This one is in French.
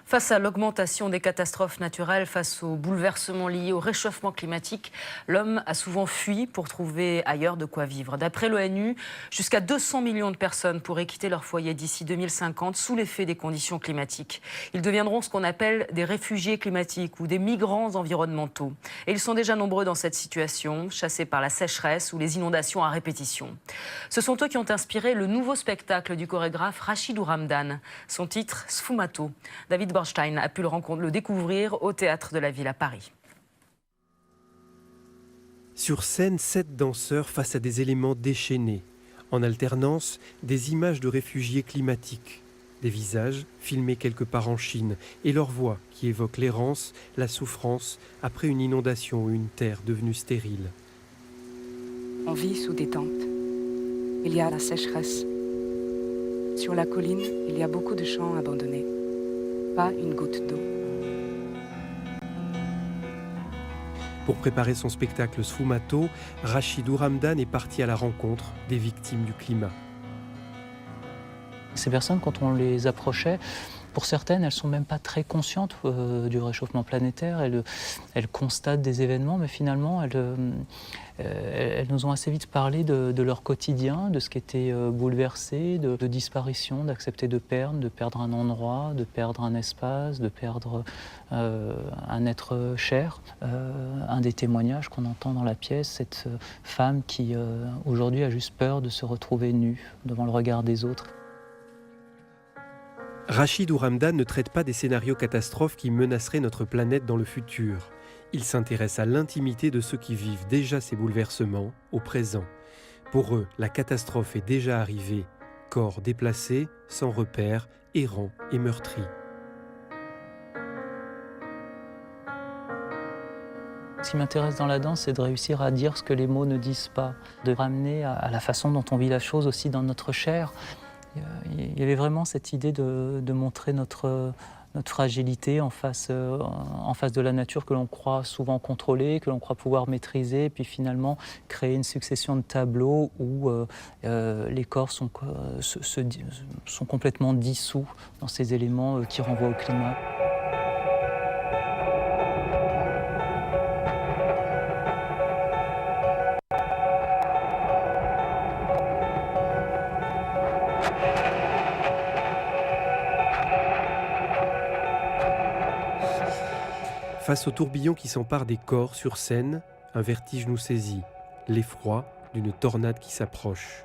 Face à l'augmentation des catastrophes naturelles, face aux bouleversements liés au réchauffement climatique, l'homme a souvent fui pour trouver ailleurs de quoi vivre. D'après l'ONU, jusqu'à 200 millions de personnes pourraient quitter leur foyer d'ici 2050 sous l'effet des conditions climatiques. Ils deviendront ce qu'on appelle des réfugiés climatiques ou des migrants environnementaux. Et ils sont déjà nombreux dans cette situation, chassés par la sécheresse ou les inondations à répétition. Ce sont eux qui ont inspiré le nouveau spectacle du chorégraphe Rachidou Ramdan. Son titre, Sfumato. David Bornstein a pu le découvrir au Théâtre de la Ville à Paris. Sur scène, 7 danseurs face à des éléments déchaînés. En alternance, des images de réfugiés climatiques. Des visages filmés quelque part en Chine et leur voix qui évoque l'errance, la souffrance après une inondation ou une terre devenue stérile. On vit sous des tentes. Il y a la sécheresse. Sur la colline, il y a beaucoup de champs abandonnés. Pas une goutte d'eau. Pour préparer son spectacle Sfumato, Rachidou Ramdan est parti à la rencontre des victimes du climat. Ces personnes, quand on les approchait, pour certaines, elles ne sont même pas très conscientes du réchauffement planétaire. Elles constatent des événements, mais finalement, elles nous ont assez vite parlé de leur quotidien, de ce qui était bouleversé, de disparition, d'accepter de perdre un endroit, de perdre un espace, de perdre un être cher. Un des témoignages qu'on entend dans la pièce, cette femme qui aujourd'hui a juste peur de se retrouver nue devant le regard des autres. Rachidou Ramdan ne traite pas des scénarios catastrophes qui menaceraient notre planète dans le futur. Il s'intéresse à l'intimité de ceux qui vivent déjà ces bouleversements au présent. Pour eux, la catastrophe est déjà arrivée. Corps déplacés, sans repères, errants et meurtris. Ce qui m'intéresse dans la danse, c'est de réussir à dire ce que les mots ne disent pas, de ramener à la façon dont on vit la chose aussi dans notre chair. Il y avait vraiment cette idée de montrer notre fragilité en face de la nature que l'on croit souvent contrôler, que l'on croit pouvoir maîtriser, et puis finalement créer une succession de tableaux où les corps sont complètement dissous dans ces éléments qui renvoient au climat. Face au tourbillon qui s'empare des corps sur scène, un vertige nous saisit, l'effroi d'une tornade qui s'approche.